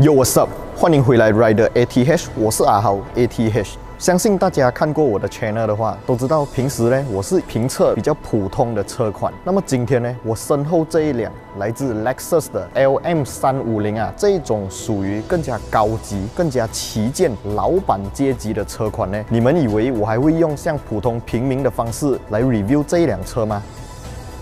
Yo, what's up？ 欢迎回来 Rider ATH， 我是阿豪 ATH。相信大家看过我的 channel 的话，都知道平时呢我是评测比较普通的车款。那么今天呢，我身后这一辆来自 Lexus 的 LM350啊，这一种属于更加高级、更加旗舰老板阶级的车款呢，你们以为我还会用像普通平民的方式来 review 这一辆车吗？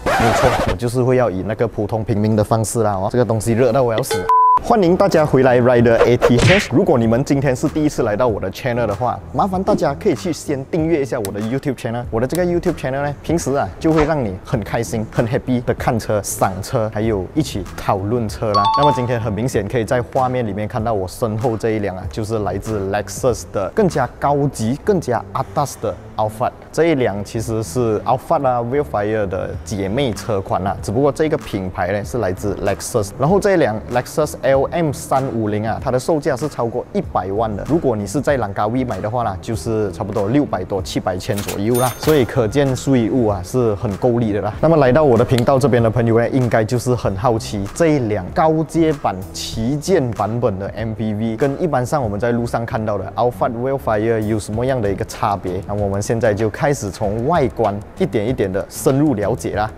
没有错，我就是会要以那个普通平民的方式啦哦，这个东西热到我要死。欢迎大家回来 Rider ATH。如果你们今天是第一次来到我的 channel 的话，麻烦大家可以去先订阅一下我的 YouTube channel。我的这个 YouTube channel 呢，平时啊就会让你很开心、很 happy 的看车、赏车，还有一起讨论车啦。那么今天很明显可以在画面里面看到我身后这一辆啊，就是来自 Lexus 的更加高级、更加 atas 的 Alphard。这一辆其实是 Alphard 啊 Vellfire 的姐妹车款啦，只不过这个品牌呢是来自 Lexus。然后这一辆 Lexus LM350啊，它的售价是超过100万的。如果你是在兰卡威买的话呢，就是差不多600多、700千左右啦。所以可见税务啊是很够力的啦。那么来到我的频道这边的朋友呢，应该就是很好奇这一辆高阶版旗舰版本的 MPV 跟一般上我们在路上看到的 Alphard Vellfire 有什么样的一个差别？那我们现在就开始从外观一点一点的深入了解啦。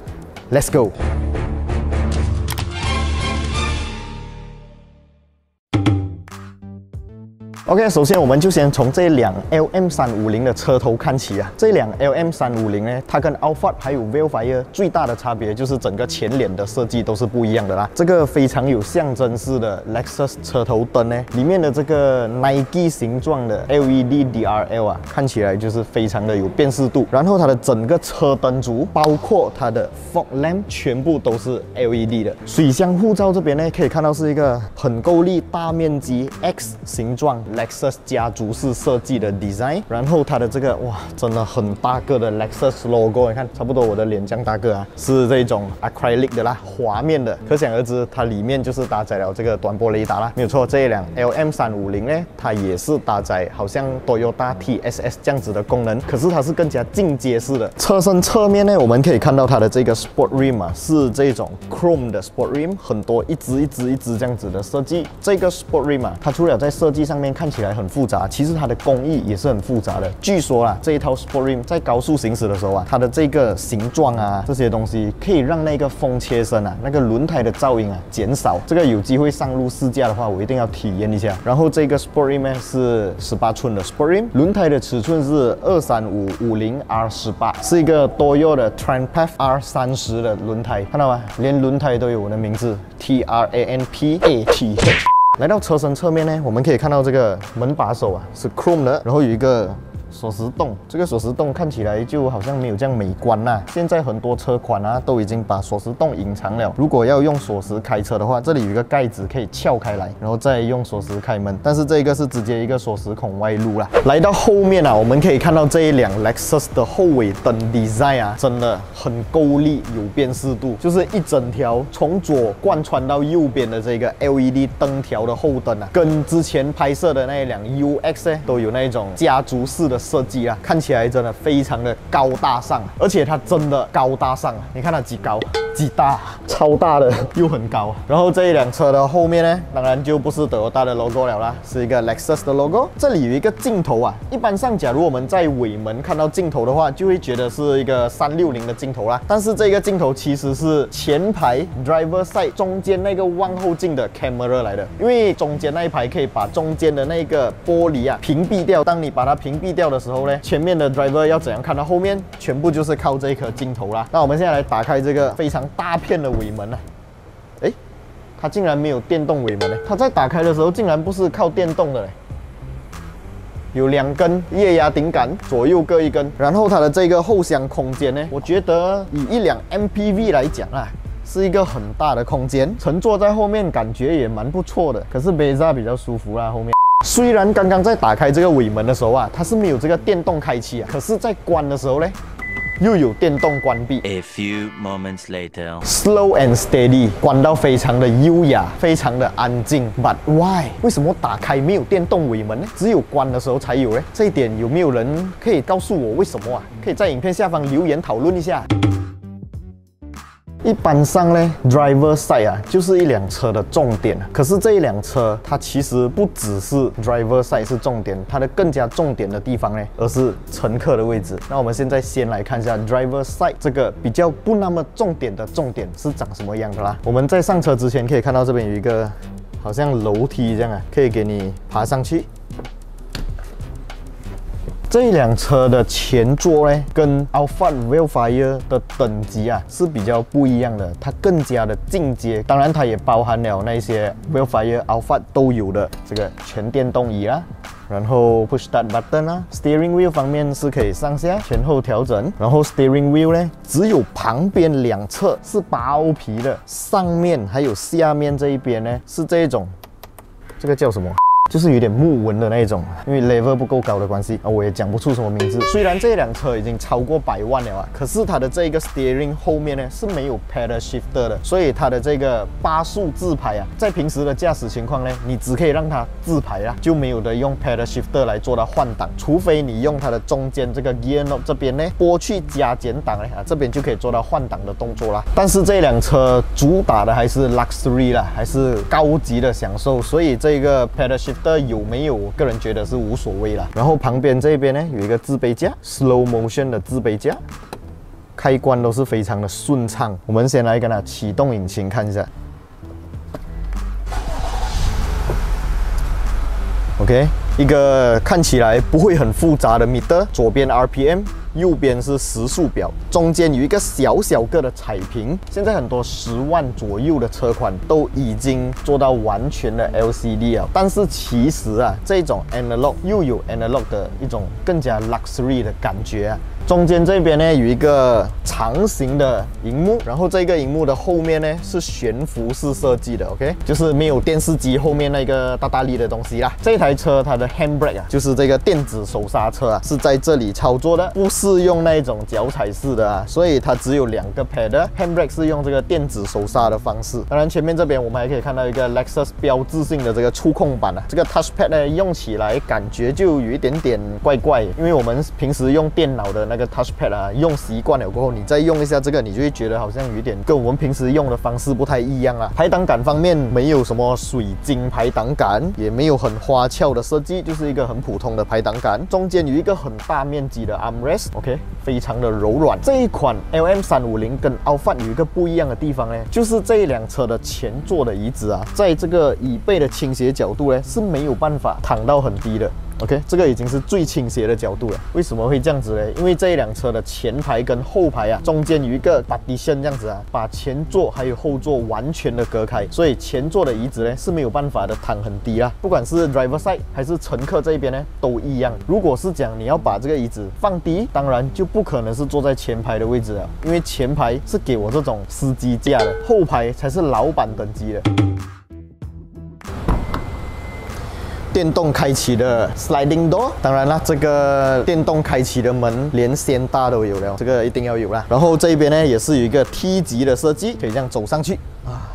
Let's go！OK， 首先我们就先从这一辆 LM350的车头看起啊。这一辆 LM350呢，它跟 Alphard 还有 Vellfire 最大的差别就是整个前脸的设计都是不一样的啦。这个非常有象征式的 Lexus 车头灯呢，里面的这个 Nike 形状的 LED DRL 啊，看起来就是非常的有辨识度。然后它的整个车灯组，包括它的 fog lamp， 全部都是 LED 的。水箱护罩这边呢，可以看到是一个很够力、大面积 X 形状。Lexus 家族式设计的 design， 然后它的这个哇，真的很大个的 Lexus logo， 你看差不多我的脸这样大个啊，是这种 acrylic 的啦，滑面的，可想而知它里面就是搭载了这个短波雷达啦，没有错。这一辆 LM350呢，它也是搭载好像 Toyota TSS 这样子的功能，可是它是更加进阶式的。车身侧面呢，我们可以看到它的这个 Sport Rim 啊，是这种 Chrome 的 Sport Rim， 很多一支这样子的设计。这个 Sport Rim 啊，它除了在设计上面看起来很复杂，其实它的工艺也是很复杂的。据说啊，这一套 Sport Rim 在高速行驶的时候啊，它的这个形状啊，这些东西可以让那个风切声啊，那个轮胎的噪音啊减少。这个有机会上路试驾的话，我一定要体验一下。然后这个 Sport Rim 呢是18寸的 Sport Rim， 轮胎的尺寸是235/50R18， 是一个多用的 Tranpath R30的轮胎，看到吗？连轮胎都有我的名字 TRANPATH。来到车身侧面呢，我们可以看到这个门把手啊是 Chrome 的，然后有一个锁匙洞，这个锁匙洞看起来就好像没有这样美观啦。现在很多车款啊都已经把锁匙洞隐藏了。如果要用锁匙开车的话，这里有一个盖子可以撬开来，然后再用锁匙开门。但是这个是直接一个锁匙孔外露啦。来到后面啊，我们可以看到这一辆 Lexus 的后尾灯 design 啊，真的很够力，有辨识度，就是一整条从左贯穿到右边的这个 LED 灯条的后灯啊，跟之前拍摄的那一辆 UX 呢都有那种家族式的设计啊，看起来真的非常的高大上，而且它真的高大上啊！你看它几高几大，超大的又很高。然后这一辆车的后面呢，当然就不是 Toyota 的 logo 了啦，是一个 Lexus 的 logo。这里有一个镜头啊，一般上假如我们在尾门看到镜头的话，就会觉得是一个360的镜头啦。但是这个镜头其实是前排 driver side 中间那个望后镜的 camera 来的，因为中间那一排可以把中间的那个玻璃啊屏蔽掉。当你把它屏蔽掉的时候呢，前面的 driver 要怎样看到后面，全部就是靠这一颗镜头啦。那我们现在来打开这个非常大片的尾门啊，诶，它竟然没有电动尾门嘞！它在打开的时候竟然不是靠电动的嘞，有2根液压顶杆，左右各1根。然后它的这个后箱空间呢，我觉得以一辆 MPV 来讲啊，是一个很大的空间，乘坐在后面感觉也蛮不错的。可是 Beza 比较舒服啦，后面。虽然刚刚在打开这个尾门的时候啊，它是没有这个电动开启啊，可是在关的时候呢，又有电动关闭。A few moments later, slow and steady， 关到非常的优雅，非常的安静。But why？ 为什么打开没有电动尾门呢？只有关的时候才有呢？这一点有没有人可以告诉我为什么啊？可以在影片下方留言讨论一下。一般上呢 ，driver side 啊，就是一辆车的重点。可是这一辆车，它其实不只是 driver side 是重点，它的更加重点的地方呢，而是乘客的位置。那我们现在先来看一下 driver side 这个比较不那么重点的重点是长什么样的啦。我们在上车之前可以看到这边有一个好像楼梯这样啊，可以给你爬上去。这一辆车的前座呢，跟 Alphard Vellfire 的等级啊是比较不一样的，它更加的进阶。当然，它也包含了那些 Vellfire、Alphard 都有的这个全电动椅啦。然后 Push Start Button 啊 ，Steering Wheel 方面是可以上下前后调整。然后 Steering Wheel 呢，只有旁边两侧是包皮的，上面还有下面这一边呢是这一种，这个叫什么？就是有点木纹的那种，因为 level 不够高的关系啊，我也讲不出什么名字。虽然这辆车已经超过100万了啊，可是它的这个 steering 后面呢是没有 pedal shifter 的，所以它的这个8速自排啊，在平时的驾驶情况呢，你只可以让它自排啊，就没有的用 pedal shifter 来做到换挡，除非你用它的中间这个 gear knob 这边呢拨去加减档呢啊，这边就可以做到换挡的动作啦。但是这辆车主打的还是 luxury 啦，还是高级的享受，所以这个 pedal shifter有没有，我个人觉得是无所谓啦。然后旁边这边呢有一个自杯架 ，slow motion 的自杯架，开关都是非常的顺畅。我们先来跟它启动引擎看一下。OK， 一个看起来不会很复杂的 meter， 左边 RPM。右边是时速表，中间有一个小小个的彩屏。现在很多10万左右的车款都已经做到完全的 LCD 了，但是其实啊，这种 analog 又有 analog 的一种更加 luxury 的感觉啊。中间这边呢有一个长形的荧幕，然后这个荧幕的后面呢是悬浮式设计的 ，OK， 就是没有电视机后面那个大大力的东西啦。这台车它的 handbrake 啊，就是这个电子手刹车啊，是在这里操作的，不是用那种脚踩式的啊，所以它只有2个 pad，handbrake 是用这个电子手刹的方式。当然前面这边我们还可以看到一个 Lexus 标志性的这个触控板啊，这个 touchpad 呢用起来感觉就有一点点怪怪，因为我们平时用电脑的那个 touchpad 啊，用习惯了过后，你再用一下这个，你就会觉得好像有一点跟我们平时用的方式不太一样啊。排挡杆方面没有什么水晶排挡杆，也没有很花俏的设计，就是一个很普通的排挡杆。中间有一个很大面积的 armrest，OK， 非常的柔软。这一款 LM350跟 Alphard 有一个不一样的地方呢，就是这一辆车的前座的椅子啊，在这个椅背的倾斜角度呢是没有办法躺到很低的。OK， 这个已经是最倾斜的角度了。为什么会这样子呢？因为这一辆车的前排跟后排啊，中间有一个 partition 这样子啊，把前座还有后座完全的隔开，所以前座的椅子呢是没有办法的躺很低啦。不管是 driver side 还是乘客这一边呢，都一样。如果是讲你要把这个椅子放低，当然就不可能是坐在前排的位置了，因为前排是给我这种司机驾的，后排才是老板等级的。电动开启的 sliding door， 当然啦，这个电动开启的门连先大都有了，这个一定要有啦。然后这边呢也是有一个 T 级的设计，可以这样走上去啊。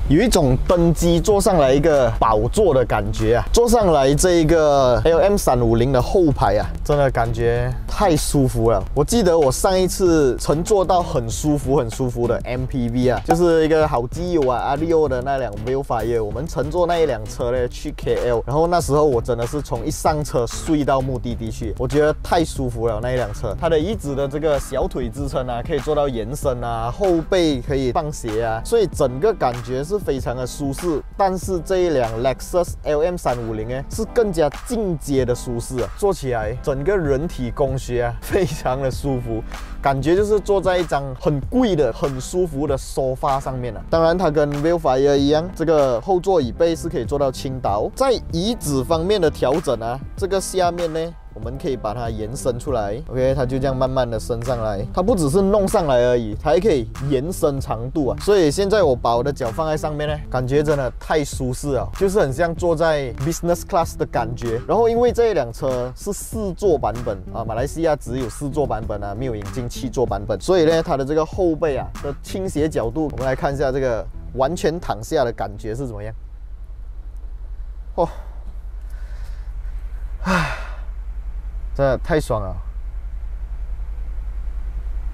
有一种登机坐上来一个宝座的感觉啊！坐上来这一个 LM350的后排啊，真的感觉太舒服了。我记得我上一次乘坐到很舒服的 MPV 啊，就是一个好基友啊阿里欧的那辆 Vellfire， 我们乘坐那一辆车呢去 KL， 然后那时候我真的是从一上车睡到目的地去，我觉得太舒服了那一辆车。它的椅子的这个小腿支撑啊，可以做到延伸啊，后背可以放斜啊，所以整个感觉是非常的舒适。但是这一辆 Lexus LM350呢，是更加进阶的舒适啊，坐起来整个人体工学啊，非常的舒服，感觉就是坐在一张很贵的、很舒服的沙发上面啊。当然，它跟 Vellfire 一样，这个后座椅背是可以做到倾倒。在椅子方面的调整啊，这个下面呢，我们可以把它延伸出来 ，OK， 它就这样慢慢的升上来。它不只是弄上来而已，它还可以延伸长度啊。所以现在我把我的脚放在上面呢，感觉真的太舒适了，就是很像坐在 business class 的感觉。然后因为这一辆车是4座版本啊，马来西亚只有4座版本啊，没有引进7座版本，所以呢，它的这个后背啊的倾斜角度，我们来看一下这个完全躺下的感觉是怎么样。哦，唉。真的太爽了！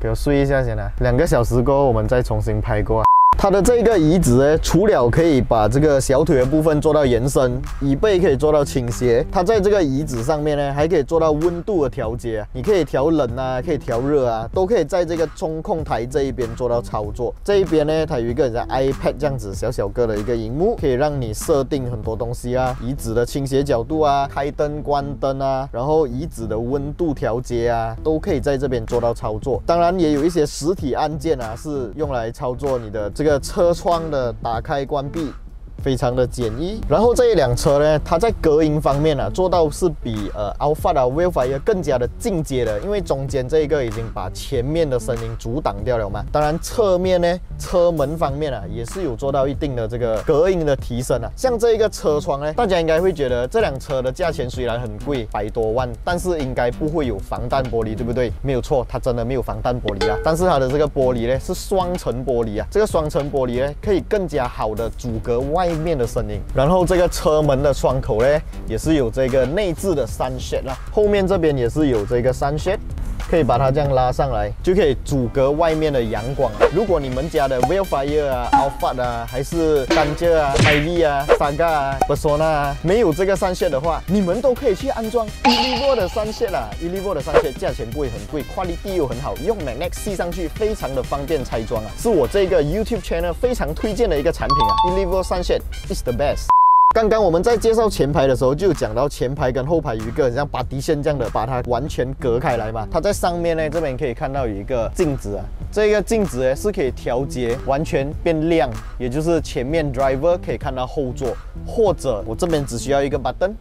给我睡一下先啊，2个小时过后我们再重新拍过啊。它的这个椅子呢，除了可以把这个小腿的部分做到延伸，椅背可以做到倾斜，它在这个椅子上面呢，还可以做到温度的调节啊，你可以调冷啊，可以调热啊，都可以在这个中控台这一边做到操作。这一边呢，它有一个像 iPad 这样子小小个的一个荧幕，可以让你设定很多东西啊，椅子的倾斜角度啊，开灯关灯啊，然后椅子的温度调节啊，都可以在这边做到操作。当然也有一些实体按键啊，是用来操作你的这个车窗的打开关闭，非常的简易。然后这一辆车呢，它在隔音方面啊，做到是比Alphard 啊 Wildfire 更加的进阶的，因为中间这一个已经把前面的声音阻挡掉了嘛。当然侧面呢，车门方面啊，也是有做到一定的这个隔音的提升啊。像这一个车窗呢，大家应该会觉得这辆车的价钱虽然很贵，100多万，但是应该不会有防弹玻璃，对不对？没有错，它真的没有防弹玻璃啦。但是它的这个玻璃呢，是双层玻璃啊，这个双层玻璃呢，可以更加好的阻隔外面的声音。然后这个车门的窗口呢，也是有这个内置的sunshade啦，后面这边也是有这个sunshade，可以把它这样拉上来，就可以阻隔外面的阳光啊。如果你们家的 Wildfire 啊、Alphard 啊，还是甘蔗啊、Ivy 啊、Saga 啊、Persona 啊，没有这个sunshade的话，你们都可以去安装 Elevo 的sunshade 啦。Elevo 的sunshade价钱不会很贵 ，quality 又很好，用 Magnet 系上去非常的方便拆装啊，是我这个 YouTube channel 非常推荐的一个产品啊。Elevo sunshade is the best。刚刚我们在介绍前排的时候，就有讲到前排跟后排有一个很像拔地线这样的，把它完全隔开来嘛。它在上面呢，这边可以看到有一个镜子啊，这个镜子呢是可以调节完全变亮，也就是前面 driver 可以看到后座，或者我这边只需要一个 button。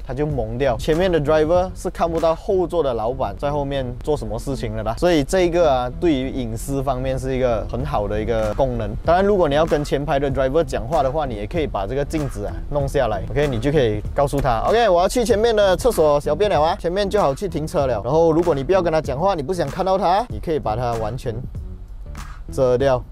它就蒙掉，前面的 driver 是看不到后座的老板在后面做什么事情的啦，所以这个啊，对于隐私方面是一个很好的一个功能。当然，如果你要跟前排的 driver 讲话的话，你也可以把这个镜子啊弄下来 ，OK， 你就可以告诉他 ，OK， 我要去前面的厕所小便了啊，前面就好去停车了。然后，如果你不要跟他讲话，你不想看到他，你可以把它完全遮掉。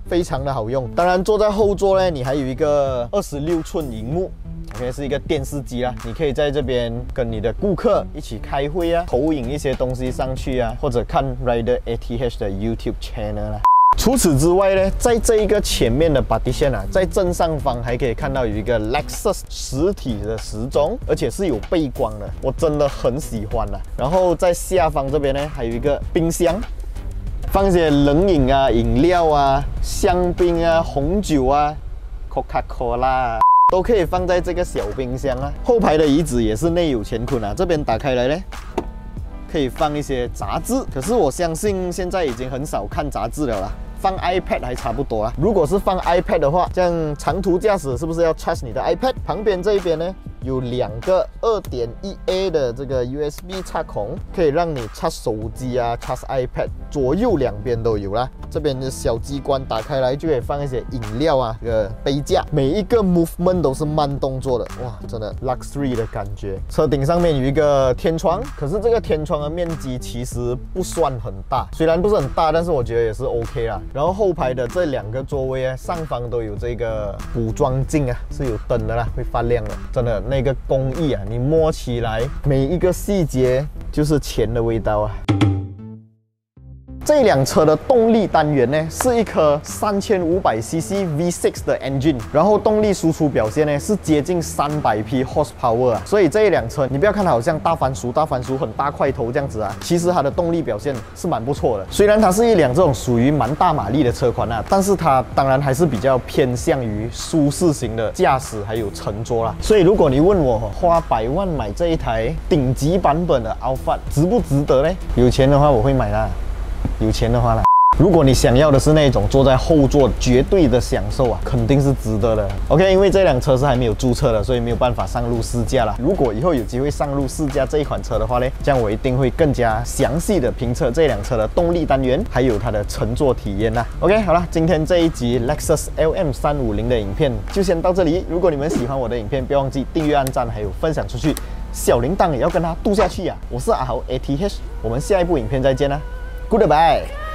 非常的好用。当然，坐在后座呢，你还有一个26寸荧幕。OK， 是一个电视机啦，你可以在这边跟你的顾客一起开会啊，投影一些东西上去啊，或者看 Rider ATH 的 YouTube channel 啦。除此之外呢，在这一个前面的 body 线啊，在正上方还可以看到有一个 Lexus 实体的时钟，而且是有背光的，我真的很喜欢啦。然后在下方这边呢，还有一个冰箱。放一些冷饮啊、饮料啊、香槟啊、红酒啊、Coca-Cola 啊，都可以放在这个小冰箱啊。后排的椅子也是内有乾坤啊，这边打开来呢，可以放一些杂志。可是我相信现在已经很少看杂志了啦。放 iPad 还差不多啦。如果是放 iPad 的话，这样长途驾驶是不是要 charge 你的 iPad？ 旁边这一边呢，有2个 2.1A 的这个 USB 插孔，可以让你插手机啊、插 iPad， 左右2边都有啦。这边的小机关打开来就可以放一些饮料啊，这个杯架，每一个 movement 都是慢动作的，哇，真的 luxury 的感觉。车顶上面有一个天窗，可是这个天窗的面积其实不算很大，虽然不是很大，但是我觉得也是 OK 啦。然后后排的这2个座位啊，上方都有这个补妆镜啊，是有灯的啦，会发亮的，真的。那个工艺啊，你摸起来每一个细节就是钱的味道啊。这辆车的动力单元呢，是一颗3500cc V6 的 engine， 然后动力输出表现呢是接近300匹 horsepower 啊，所以这一辆车你不要看它好像大番薯很大块头这样子啊，其实它的动力表现是蛮不错的。虽然它是一辆这种属于蛮大马力的车款啊，但是它当然还是比较偏向于舒适型的驾驶还有乘坐啦。所以如果你问我花100万买这一台顶级版本的 Alphard 值不值得呢？有钱的话我会买啦。有钱的话啦，如果你想要的是那种坐在后座绝对的享受啊，肯定是值得的。OK， 因为这辆车是还没有注册的，所以没有办法上路试驾啦。如果以后有机会上路试驾这一款车的话呢，这样我一定会更加详细的评测这辆车的动力单元，还有它的乘坐体验啦。OK， 好了，今天这一集 Lexus LM350的影片就先到这里。如果你们喜欢我的影片，不要忘记订阅、按赞，还有分享出去，小铃铛也要跟它嘟下去啊！我是阿豪 ATH， 我们下一部影片再见啦。Goodbye.